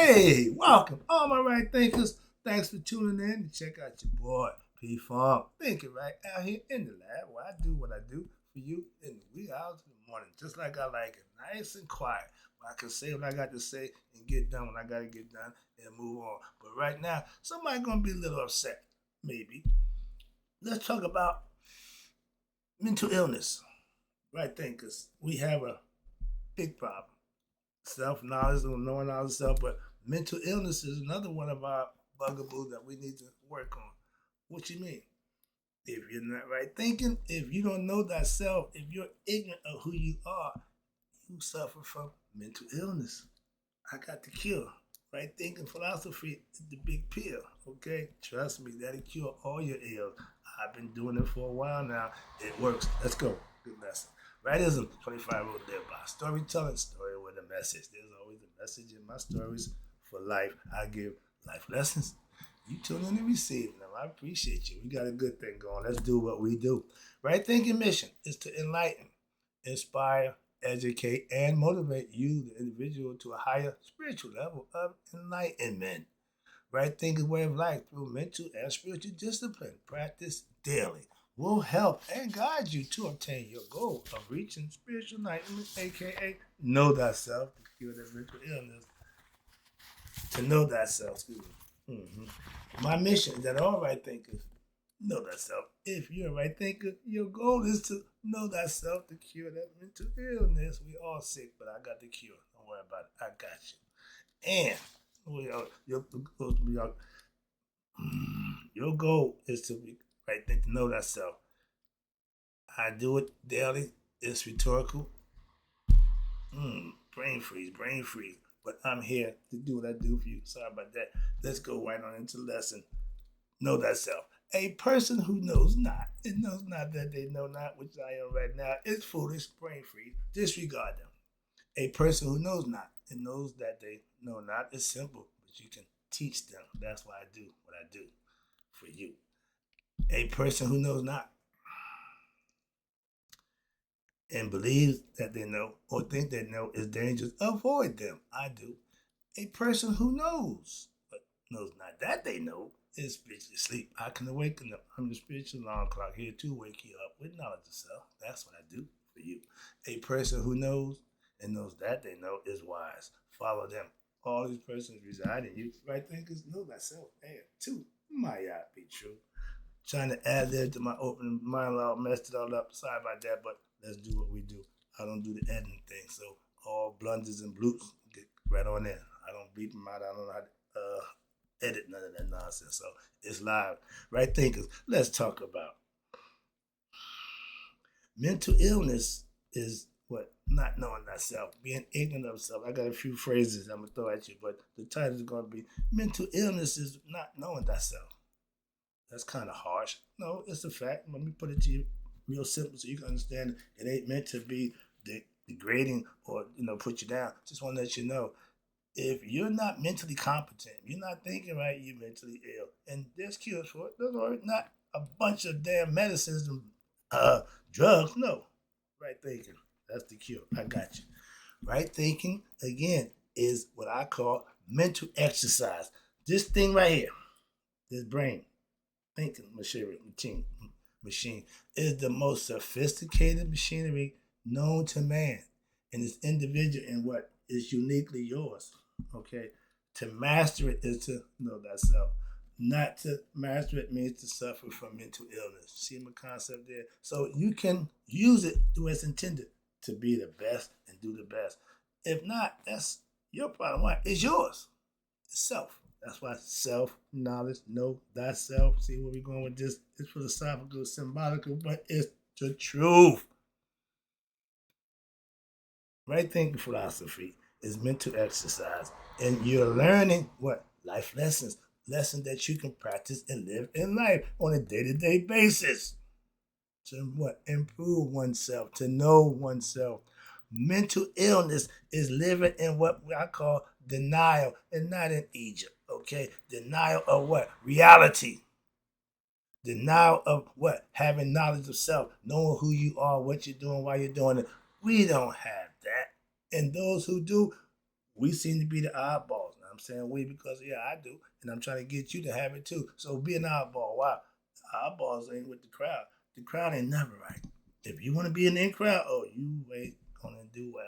Hey, welcome, all my right thinkers. Thanks for tuning in to check out your boy P Funk. Thinking right out here in the lab where I do what I do for you in the wee hours of the morning, just like I like it, nice and quiet. Where I can say what I got to say and get done what I got to get done and move on. But right now, somebody gonna be a little upset, maybe. Let's talk about mental illness. Right thinkers, we have a big problem. Self-knowledge or knowing ourselves, but mental illness is another one of our bugaboos that we need to work on. What you mean? If you're not right thinking, if you don't know thyself, if you're ignorant of who you are, you suffer from mental illness. I got the cure. Right thinking philosophy is the big pill. Okay, trust me, that'll cure all your ills. I've been doing it for a while now. It works. Let's go. Good lesson. Rightism, 25 wrote thereby. Storytelling, story with a message. There's always a message in my stories for life. I give life lessons. You tune in and receive them. I appreciate you. We got a good thing going. Let's do what we do. Right thinking mission is to enlighten, inspire, educate, and motivate you, the individual, to a higher spiritual level of enlightenment. Right thinking way of life through mental and spiritual discipline. Practice daily will help and guide you to obtain your goal of reaching spiritual enlightenment, aka know thyself, to cure the mental illness, to know thyself. Excuse me. My mission is that all right thinkers know thyself. If you're a right thinker, your goal is to know thyself to cure that mental illness. We all sick, but I got the cure. Don't worry about it. I got you. And your goal is to be right think to know thyself. I do it daily. It's rhetorical. Brain freeze, brain freeze. But I'm here to do what I do for you. Sorry about that. Let's go right on into the lesson. Know thyself. A person who knows not, and knows not that they know not, which I am right now, is foolish, brain freeze. Disregard them. A person who knows not and knows that they know not is simple, but you can teach them. That's why I do what I do for you. A person who knows not and believes that they know or think they know is dangerous, avoid them. I do. A person who knows but knows not that they know is spiritually asleep. I can awaken them. I'm the spiritual alarm clock here to wake you up with knowledge of self. That's what I do for you. A person who knows and knows that they know is wise. Follow them. All these persons reside in you. Right thinkers know thyself. And two, might not be true. Trying to add there to my opening monologue, messed it all up. Sorry about that, but let's do what we do. I don't do the editing thing, so all blunders and bloops get right on there. I don't beat them out. I don't know how to edit none of that nonsense. So it's live. Right thinkers, let's talk about mental illness is what? Not knowing thyself, being ignorant of self. I got a few phrases I'm going to throw at you, but the title is going to be mental illness is not knowing thyself. That's kind of harsh. No, it's a fact. Let me put it to you real simple so you can understand it ain't meant to be degrading or put you down. Just want to let you know if you're not mentally competent, you're not thinking right, you're mentally ill, and there's cures for it. Those are not a bunch of damn medicines and drugs. No, right thinking. That's the cure. I got you. Right thinking again is what I call mental exercise. This thing right here, this brain thinking machine is the most sophisticated machinery known to man, and it's individual in what is uniquely yours. Okay, to master it is to know thyself. Not to master it means to suffer from mental illness. See my concept there? So you can use it to its intended to be the best and do the best. If not, that's your problem. Why? It's yours. It's self. That's why self-knowledge, know thyself. See where we're going with this? It's philosophical, symbolical, but it's the truth. Right thinking philosophy is mental exercise. And you're learning what? Life lessons. Lessons that you can practice and live in life on a day-to-day basis. To what? Improve oneself, to know oneself. Mental illness is living in what I call denial, and not in Egypt, okay? Denial of what? Reality. Denial of what? Having knowledge of self, knowing who you are, what you're doing, why you're doing it. We don't have that. And those who do, we seem to be the oddballs. Now, I'm saying we because, yeah, I do. And I'm trying to get you to have it too. So be an oddball. Wow. Oddballs ain't with the crowd. The crowd ain't never right. If you want to be in the in crowd, oh, you ain't going to do well.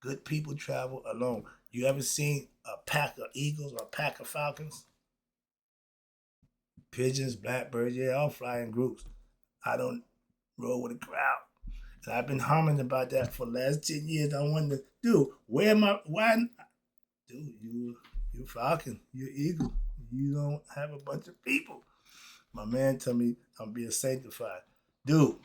Good people travel alone. You ever seen a pack of eagles or a pack of falcons? Pigeons, blackbirds, yeah, all fly in groups. I don't roll with a crowd. And I've been humming about that for the last 10 years. I wonder, dude, why, dude, you falcon, you eagle. You don't have a bunch of people. My man told me I'm being sanctified. Dude,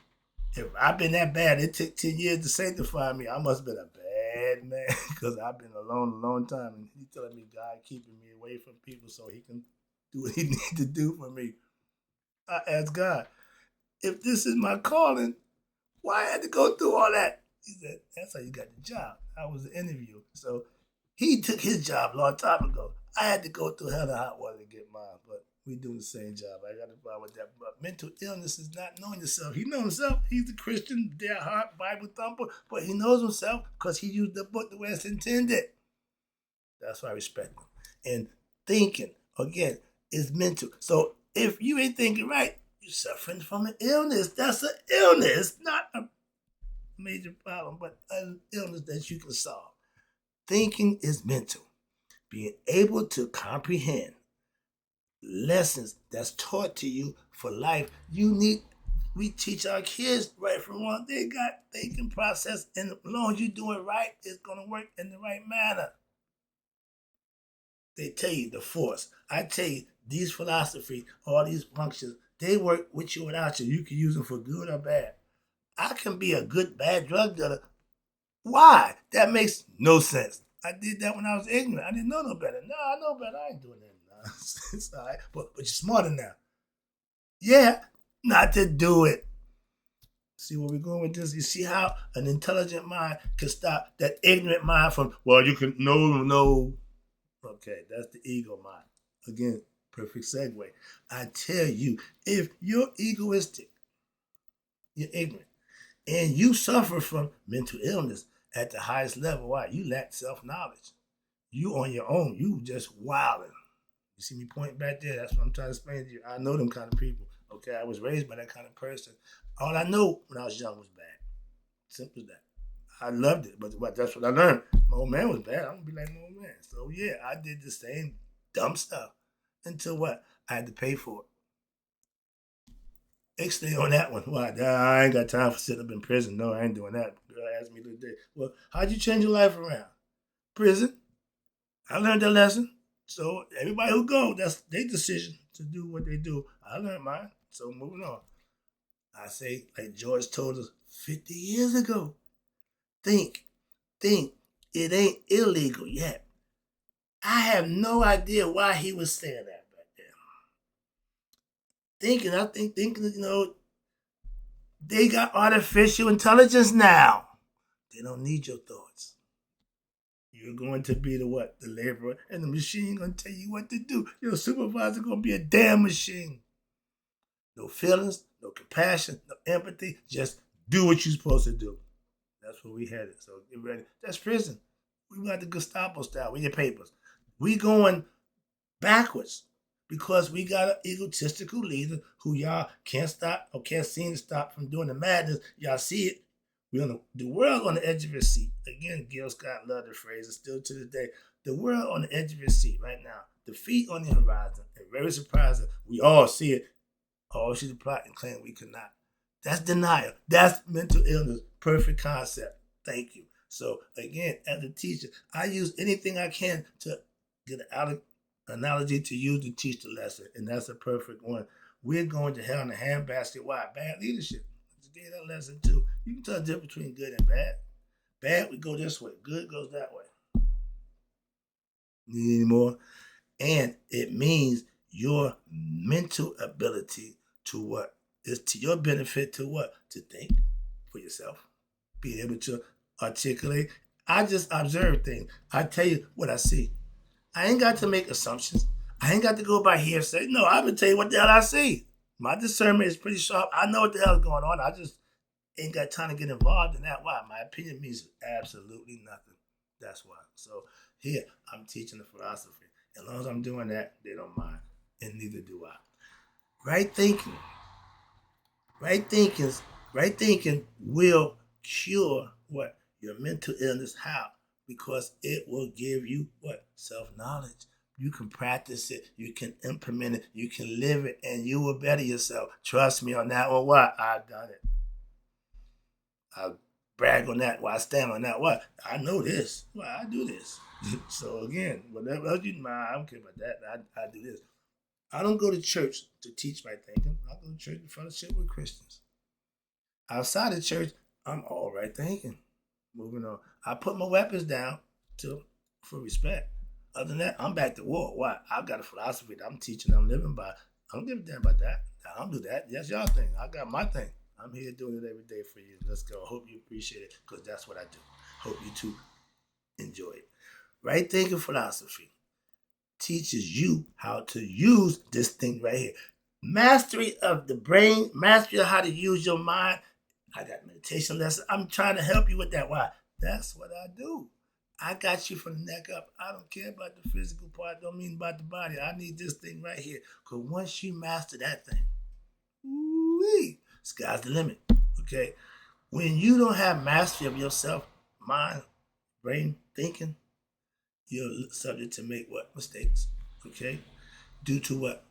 if I've been that bad, it took 10 years to sanctify me. I must have been a bad man because I've been alone a long time. And he's telling me God keeping me away from people so he can do what he needs to do for me. I asked God, if this is my calling, why I had to go through all that? He said, that's how you got the job. I was an interview. So he took his job a long time ago. I had to go through hell and hot water to get mine, but we doing the same job. I got to buy with that. But mental illness is not knowing yourself. He knows himself. He's a Christian, dead heart, Bible thumper, but he knows himself because he used the book the way it's intended. That's why I respect him. And thinking, again, is mental. So if you ain't thinking right, you're suffering from an illness. That's an illness, not a major problem, but an illness that you can solve. Thinking is mental. Being able to comprehend lessons that's taught to you for life. We teach our kids right from wrong. They can process, and as long as you do it right, it's gonna work in the right manner. They tell you the force. I tell you, these philosophies, all these functions, they work with you without you. You can use them for good or bad. I can be a good, bad drug dealer. Why? That makes no sense. I did that when I was ignorant. I didn't know no better. No, I know better. I ain't doing that nonsense. All right? But you're smarter now. Yeah, not to do it. See where we're going with this? You see how an intelligent mind can stop that ignorant mind from, well, you can, no. Okay, that's the ego mind. Again, perfect segue. I tell you, if you're egoistic, you're ignorant, and you suffer from mental illness at the highest level, why? You lack self-knowledge. You on your own. You just wilding. You see me pointing back there? That's what I'm trying to explain to you. I know them kind of people. Okay, I was raised by that kind of person. All I know when I was young was bad. Simple as that. I loved it, but that's what I learned. My old man was bad. I'm gonna be like my old man. So yeah, I did the same dumb stuff until what? I had to pay for it. Stay on that one. Why? I ain't got time for sitting up in prison. No, I ain't doing that. Girl asked me the other day, well, how'd you change your life around? Prison. I learned that lesson. So everybody who go, that's their decision to do what they do. I learned mine. So moving on. I say, like George told us 50 years ago, think. It ain't illegal yet. I have no idea why he was saying that back then. I think, they got artificial intelligence now. They don't need your thoughts. You're going to be the what? The laborer, and the machine going to tell you what to do. Your supervisor going to be a damn machine. No feelings, no compassion, no empathy. Just do what you're supposed to do. That's where we headed. So get ready. That's prison. We got the Gestapo style with your papers. We going backwards because we got an egotistical leader who y'all can't stop or can't seem to stop from doing the madness. Y'all see it. We're on the world on the edge of its seat. Again, Gil Scott loved the phrase, and still to this day. The world on the edge of its seat right now. The feet on the horizon. And very surprising, we all see it. All she's plot and claim we cannot. That's denial. That's mental illness. Perfect concept. Thank you. So again, as a teacher, I use anything I can to get an analogy to use to teach the lesson, and that's a perfect one. We're going to hell in a handbasket. Why? Bad leadership. Just gave that lesson too. You can tell the difference between good and bad. Bad, we go this way. Good goes that way. Need any more? And it means your mental ability to what? Is to your benefit to what? To think for yourself. Be able to articulate. I just observe things. I tell you what I see. I ain't got to make assumptions. I ain't got to go by hearsay. No, I can tell you what the hell I see. My discernment is pretty sharp. I know what the hell is going on. I just ain't got time to get involved in that. Why? My opinion means absolutely nothing. That's why. So, Here, I'm teaching the philosophy. As long as I'm doing that, they don't mind. And neither do I. Right thinking. Right thinking. Right thinking will cure what? Your mental illness. How? Because it will give you what? Self-knowledge. You can practice it. You can implement it. You can live it. And you will better yourself. Trust me on that one. Why? I've done it. I brag on that. Why I stand on that. What? I know this. Why I do this. So again, whatever else you mind, I don't care about that. I do this. I don't go to church to teach my thinking. I go to church to fellowship with Christians. Outside of church, I'm all right thinking. Moving on. I put my weapons down for respect. Other than that, I'm back to war. Why? I've got a philosophy that I'm teaching, I'm living by. I don't give a damn about that. I don't do that. That's y'all thing. I got my thing. I'm here doing it every day for you. Let's go. Hope you appreciate it because that's what I do. Hope you too enjoy it. Right thinking philosophy teaches you how to use this thing right here. Mastery of the brain, mastery of how to use your mind. I got meditation lessons. I'm trying to help you with that. Why? That's what I do. I got you from the neck up. I don't care about the physical part. Don't mean about the body. I need this thing right here. Because once you master that thing, woo-wee, sky's the limit. Okay? When you don't have mastery of yourself, mind, brain, thinking, you're subject to make what? Mistakes. Okay? Due to what?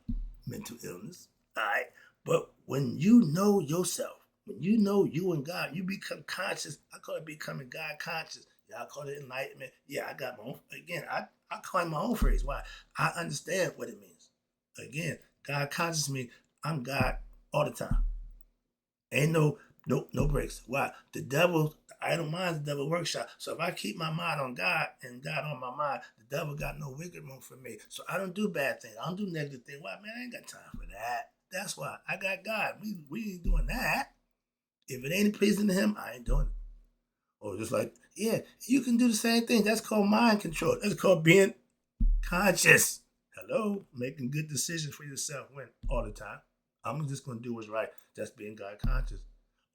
Mental illness. All right? But when you know yourself, when you know you and God, you become conscious. I call it becoming God conscious. Yeah, I call it enlightenment. Yeah, I got my own. Again, I claim my own phrase. Why? I understand what it means. Again, God conscious means I'm God all the time. Ain't no breaks. Why? The devil, I don't mind the devil workshop. So if I keep my mind on God and God on my mind, the devil got no wiggle room for me. So I don't do bad things. I don't do negative things. Why, man, I ain't got time for that. That's why I got God. We ain't doing that. If it ain't pleasing to him, I ain't doing it. Or just like, yeah, you can do the same thing. That's called mind control. That's called being conscious. Hello? Making good decisions for yourself when? All the time. I'm just going to do what's right. That's being God conscious.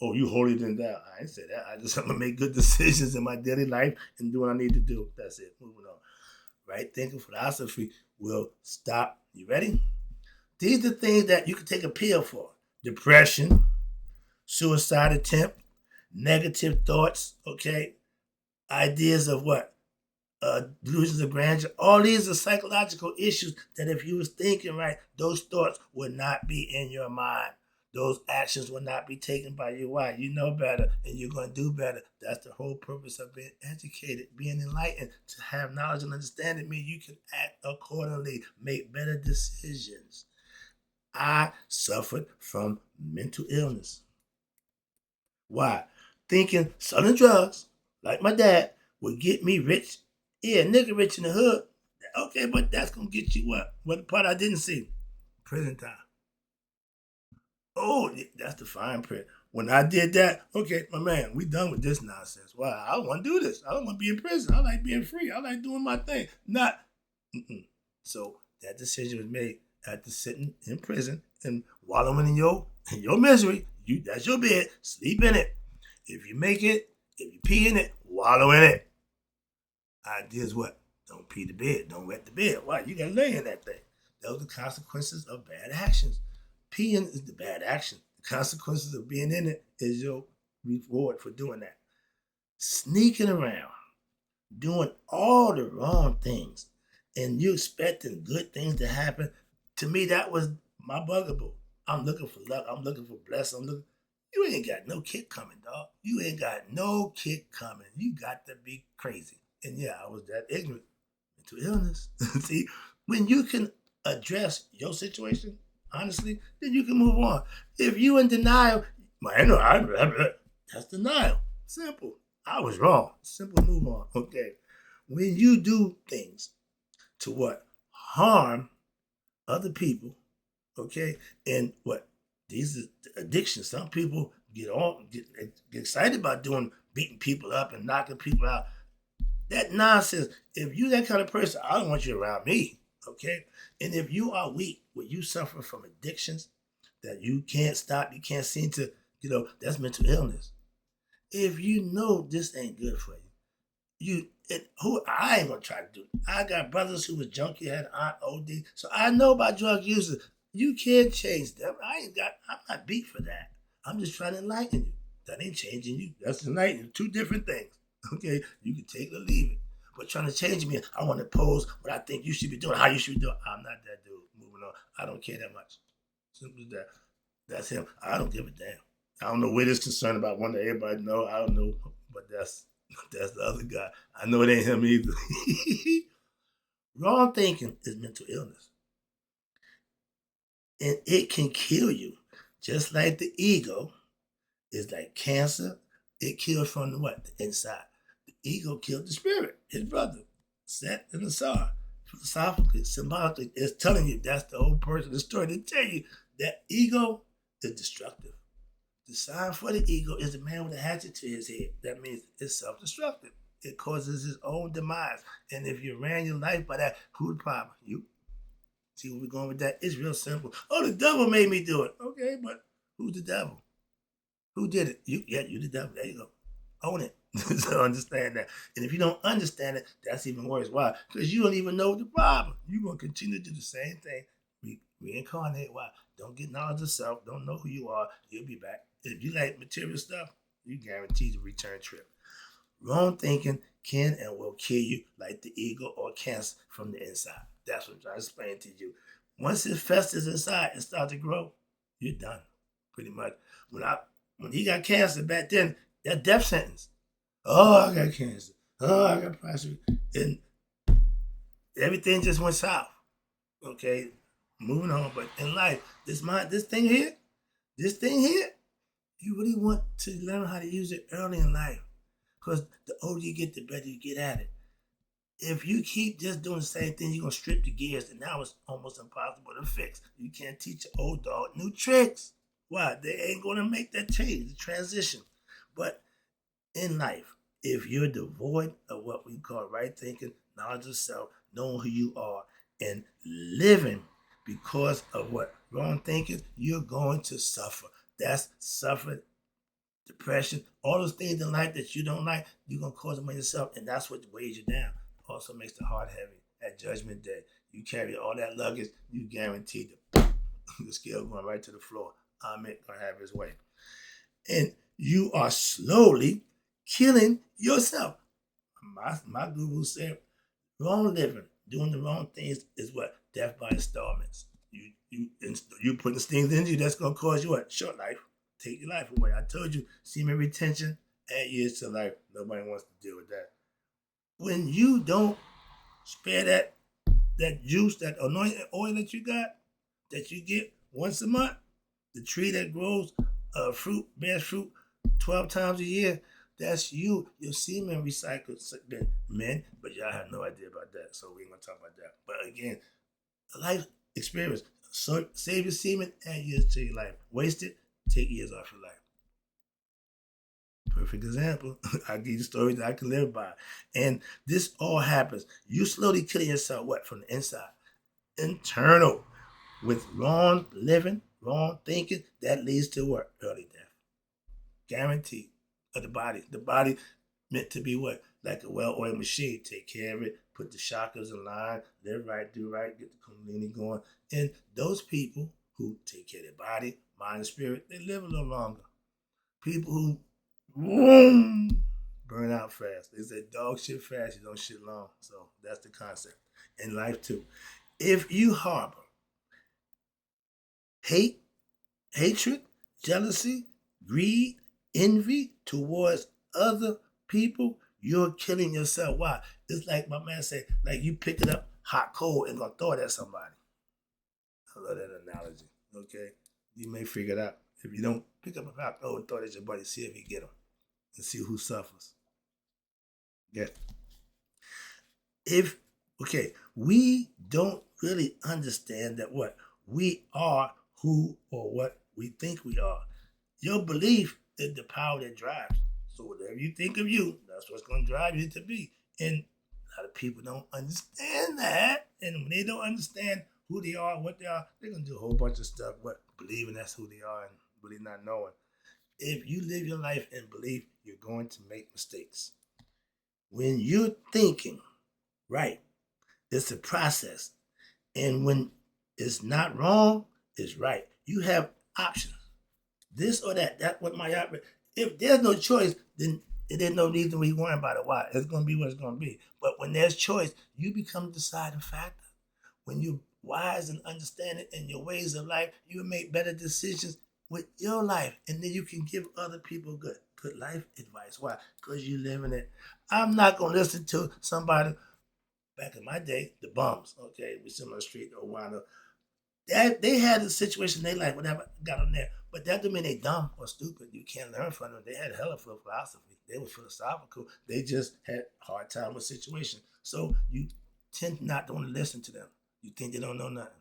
Oh, you holier than thou. I ain't say that. I just want to make good decisions in my daily life and do what I need to do. That's it. Moving on. Right thinking philosophy will stop. You ready? These are things that you can take a pill for. Depression, suicide attempt, negative thoughts, okay? Ideas of what? Delusions of grandeur. All these are psychological issues that if you was thinking right, those thoughts would not be in your mind. Those actions will not be taken by you. Why? You know better and you're going to do better. That's the whole purpose of being educated, being enlightened. To have knowledge and understanding means you can act accordingly, make better decisions. I suffered from mental illness. Why? Thinking selling drugs, like my dad, would get me rich. Yeah, nigga rich in the hood. Okay, but that's going to get you what? What the part I didn't see? Prison time. Oh, that's the fine print. When I did that, okay, my man, we done with this nonsense. Why? I don't want to do this. I don't want to be in prison. I like being free. I like doing my thing. Not. So that decision was made after sitting in prison and wallowing in your misery. That's your bed. Sleep in it. If you make it, if you pee in it, wallow in it. Idea is what? Don't pee the bed. Don't wet the bed. Why? You got to lay in that thing. Those are the consequences of bad actions. Peeing is the bad action. The consequences of being in it is your reward for doing that. Sneaking around, doing all the wrong things, and you expecting good things to happen. To me, that was my bugaboo. I'm looking for luck. I'm looking for blessing. You ain't got no kick coming, dog. You ain't got no kick coming. You got to be crazy. And yeah, I was that ignorant to illness. See, when you can address your situation, honestly, then you can move on. If you in denial, that's denial. Simple. I was wrong. Simple, move on. Okay. When you do things to what? Harm other people, okay? And what? These are addictions. Some people get excited about beating people up and knocking people out. That nonsense. If you that kind of person, I don't want you around me, okay? And if you are weak, when you suffer from addictions that you can't stop, you can't seem to, that's mental illness. If you know this ain't good for you, Who I ain't gonna try to do it. I got brothers who was junkie, had aunt OD, so I know about drug users. You can't change them. I'm not beat for that. I'm just trying to enlighten you. That ain't changing you. That's enlightening. Two different things. Okay, you can take it or leave it. But trying to change me, I want to pose what I think you should be doing, how you should be doing. I'm not that dude. Moving on. I don't care that much. Simple as that. That's him. I don't give a damn. I don't know where this concern about wanting everybody to know. I don't know, but that's the other guy. I know it ain't him either. Wrong thinking is mental illness, and it can kill you, just like the ego is like cancer. It kills from the what? The inside. The ego killed the spirit, his brother, Set and Asar. Philosophically, symbolically, it's telling you that's the whole person. The story to tell you that ego is destructive. The sign for the ego is a man with a hatchet to his head. That means it's self-destructive. It causes his own demise. And if you ran your life by that, who the problem? You. See where we're going with that? It's real simple. Oh, the devil made me do it. Okay, but who's the devil? Who did it? You. Yeah, you the devil. There you go. Own it. So understand that. And if you don't understand it, that's even worse. Why? Because you don't even know the problem. You're going to continue to do the same thing. Reincarnate. Why? Don't get knowledge of self. Don't know who you are. You'll be back. If you like material stuff, you guaranteed a return trip. Wrong thinking can and will kill you like the ego or cancer from the inside. That's what I'm trying to explain to you. Once it festers inside and starts to grow, you're done. Pretty much. When he got cancer back then, that death sentence. Oh, I got cancer. Oh, I got prostate. And everything just went south. Okay, moving on. But in life, this thing here, you really want to learn how to use it early in life. Because the older you get, the better you get at it. If you keep just doing the same thing, you're going to strip the gears, and now it's almost impossible to fix. You can't teach an old dog new tricks. Why? They ain't going to make that change, the transition. But in life, if you're devoid of what we call right thinking, knowledge of self, knowing who you are, and living because of what wrong thinking, you're going to suffer. That's suffering, depression, all those things in life that you don't like, you're going to cause them on yourself, and that's what weighs you down. Also makes the heart heavy at Judgment Day. You carry all that luggage, you guaranteed the scale going right to the floor. Amen, going to have his way. And you are slowly killing yourself. My guru said, wrong living, doing the wrong things is what? Death by installments. You putting things into you that's going to cause you what? Short life. Take your life away. I told you, semen retention, add years to life. Nobody wants to deal with that. When you don't spare that juice, that anointing oil that you got, that you get once a month, the tree that grows bears fruit 12 times a year, that's you. Your semen recycled men, but y'all have no idea about that, so we ain't gonna talk about that. But again, a life experience. So save your semen, add years to your life. Waste it, take years off your life. Perfect example. I give you stories that I can live by. And this all happens. You slowly killing yourself, what? From the inside. Internal. With wrong living, wrong thinking, that leads to what? Early death. Guaranteed. Of the body. The body meant to be what? Like a well-oiled machine. Take care of it, put the chakras in line, live right, do right, get the kundalini going. And those people who take care of their body, mind, and spirit, they live a little longer. People who burn out fast. They say dog shit fast, you don't shit long. So that's the concept. In life too. If you harbor hatred, jealousy, greed, envy towards other people, you're killing yourself. Why? It's like my man said, like you picking up hot coal and gonna throw it at somebody. I love that analogy. Okay? You may figure it out. If you don't pick up a hot coal and throw it at your buddy, see if you get him. And see who suffers. Yeah. We don't really understand that what? We are who or what we think we are. Your belief is the power that drives. So whatever you think of you, that's what's going to drive you to be. And a lot of people don't understand that. And when they don't understand who they are, what they are, they're going to do a whole bunch of stuff, believing that's who they are and really not knowing. If you live your life in belief, you're going to make mistakes. When you're thinking right, it's a process. And when it's not wrong, it's right. You have options. This or that. That's what my option. If there's no choice, then there's no reason we worry about it. Why? It's gonna be what it's gonna be. But when there's choice, you become the deciding factor. When you're wise and understanding in your ways of life, you make better decisions with your life. And then you can give other people good life advice. Why? Because you live in it. I'm not gonna listen to somebody back in my day, the bums, okay, we sit on the street or wind up. They had a situation they like, whatever got on there. But that doesn't mean they dumb or stupid. You can't learn from them. They had a hell of a philosophy. They were philosophical. They just had a hard time with situation. So you tend not to want to listen to them. You think they don't know nothing.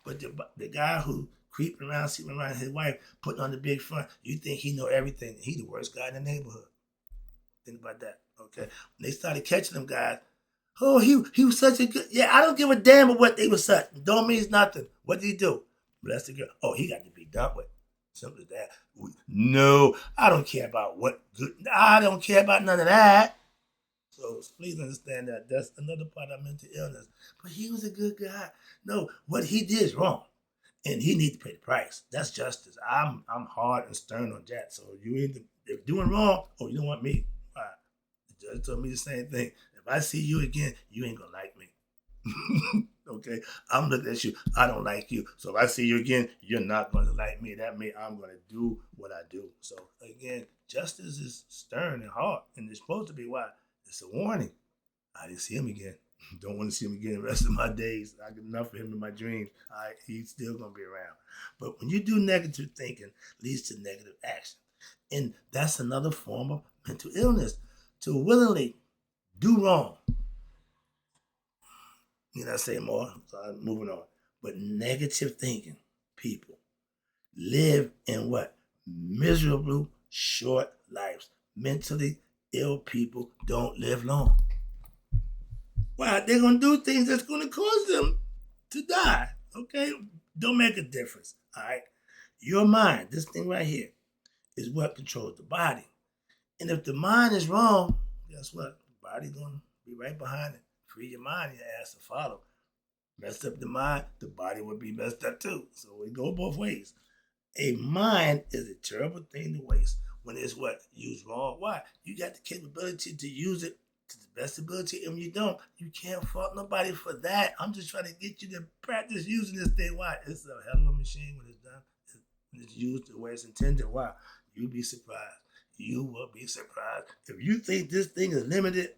But the guy who creeping around, sleeping around his wife, putting on the big front, you think he know everything. He the worst guy in the neighborhood. Think about that, okay? When they started catching them guys, oh, he was such a good. Yeah, I don't give a damn about what they were such. Don't mean nothing. What did he do? Bless the girl. Oh, he got to be done with. Simple as that. No, I don't care about what good. I don't care about none of that. So please understand that that's another part of mental illness. But he was a good guy. No, what he did is wrong, and he needs to pay the price. That's justice. I'm hard and stern on that. So you either if doing wrong, oh, you don't want me. All right. The judge told me the same thing. If I see you again, you ain't gonna like me. Okay? I'm looking at you. I don't like you. So if I see you again, you're not gonna like me. That means I'm gonna do what I do. So again, justice is stern and hard, and it's supposed to be why. It's a warning. I didn't see him again. Don't want to see him again the rest of my days. I get enough of him in my dreams. He's still gonna be around. But when you do negative thinking, leads to negative action. And that's another form of mental illness. To willingly do wrong. You know, I say more, so I'm moving on. But negative thinking people live in what? Miserable, short lives. Mentally ill people don't live long. Why? They're going to do things that's going to cause them to die. Okay? Don't make a difference. All right? Your mind, this thing right here, is what controls the body. And if the mind is wrong, guess what? The body's going to be right behind it. Free your mind, your ass to follow. Mess up the mind, the body will be messed up too. So we go both ways. A mind is a terrible thing to waste when it's what? Used wrong. Why? You got the capability to use it to the best ability, and when you don't, you can't fault nobody for that. I'm just trying to get you to practice using this thing. Why? It's a hell of a machine when it's done. When it's used the way it's intended. Why? You'll be surprised. You will be surprised. If you think this thing is limited,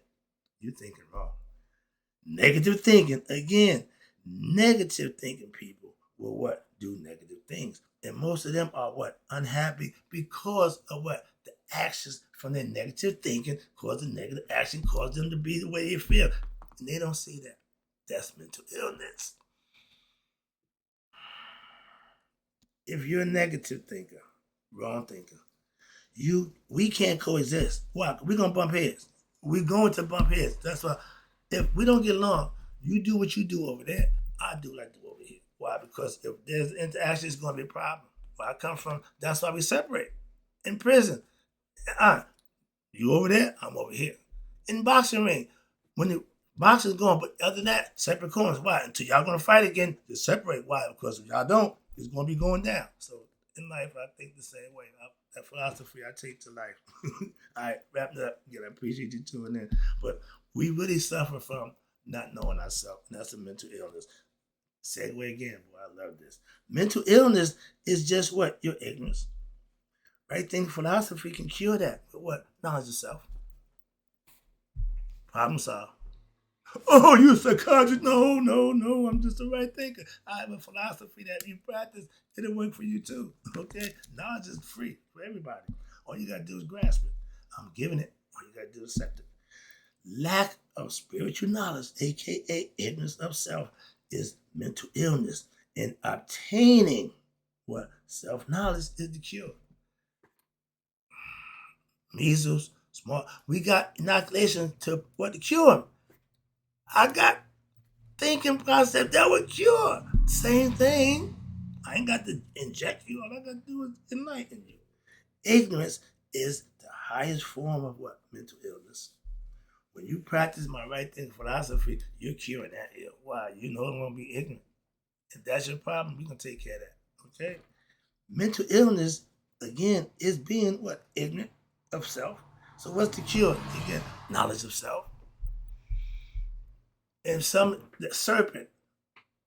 you're thinking wrong. Negative thinking, again, negative thinking people will what? Do negative things. And most of them are what? Unhappy because of what? The actions from their negative thinking cause the negative action, cause them to be the way they feel. And they don't see that. That's mental illness. If you're a negative thinker, wrong thinker, we can't coexist. Why? We're gonna bump heads. We're going to bump heads. That's why if we don't get along, you do what you do over there, I do what I do over here. Why? Because if there's interaction, it's going to be a problem. Where I come from, that's why we separate. In prison, you over there, I'm over here. In boxing ring, when the boxing's going, but other than that, separate corners. Why? Until y'all going to fight again, just separate. Why? Because if y'all don't, it's going to be going down. So in life, I think the same way. That philosophy I take to life. All right, wrapping up. Again, I appreciate you tuning in. But we really suffer from not knowing ourselves. And that's a mental illness. Segue again, boy, I love this. Mental illness is just what? Your ignorance. Right thing philosophy can cure that. But what? Knowledge of self. Problem solved. Oh, you're a psychologist. No, I'm just a right thinker. I have a philosophy that you practice, it'll work for you too. Okay? Knowledge is free for everybody. All you gotta do is grasp it. I'm giving it. All you gotta do is accept it. Lack of spiritual knowledge, aka ignorance of self, is mental illness. And obtaining what? Self-knowledge is the cure. Measles, small. We got inoculation to what? To cure them. I got thinking process that would cure. Same thing. I ain't got to inject you. All I got to do is enlighten you. Ignorance is the highest form of what? Mental illness. When you practice my right thinking philosophy, you're curing that ill. Why? You no longer be ignorant. If that's your problem, we can take care of that. Okay? Mental illness, again, is being what? Ignorant of self. So what's the cure? Again, knowledge of self. And the serpent,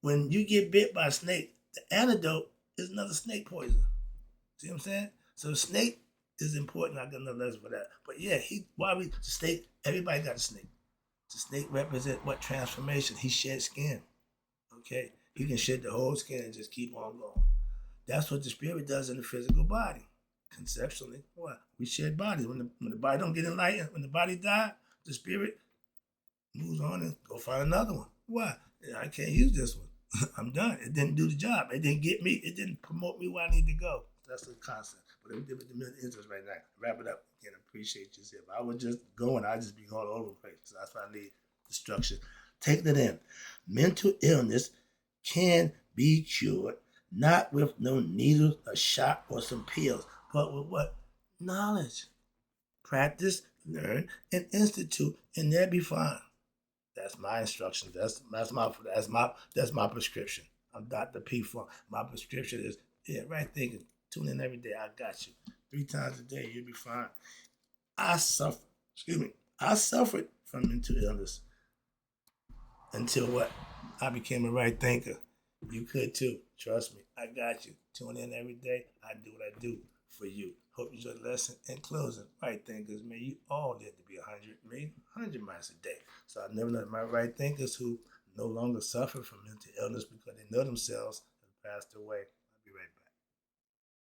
when you get bit by a snake, the antidote is another snake poison. See what I'm saying? So snake is important. I got another lesson for that. But yeah, the snake, everybody got a snake. The snake represent what? Transformation. He shed skin. Okay? He can shed the whole skin and just keep on going. That's what the spirit does in the physical body. Conceptually, what? We shed bodies. When the body don't get enlightened, when the body die, the spirit moves on and go find another one. Why? I can't use this one. I'm done. It didn't do the job. It didn't get me. It didn't promote me where I need to go. That's the concept. But let me give it the mental interest right now. Wrap it up. Again, I appreciate you. If I was just going, I'd just be going all over the place. So that's why I need the structure. Take that in. Mental illness can be cured, not with no needles, a shot, or some pills, but with what? Knowledge. Practice, learn, and institute, and they'll be fine. That's my instructions. That's my prescription. I'm Dr. P Funk. My prescription is right thinking. Tune in every day. I got you. 3 times a day, you'll be fine. I suffered from mental illness until what? I became a right thinker. You could too. Trust me. I got you. Tune in every day. I do what I do for you. Hope you enjoy the lesson. In closing, right thinkers, man, you all live to be 100 miles a day. So I never let my right thinkers who no longer suffer from mental illness because they know themselves have passed away.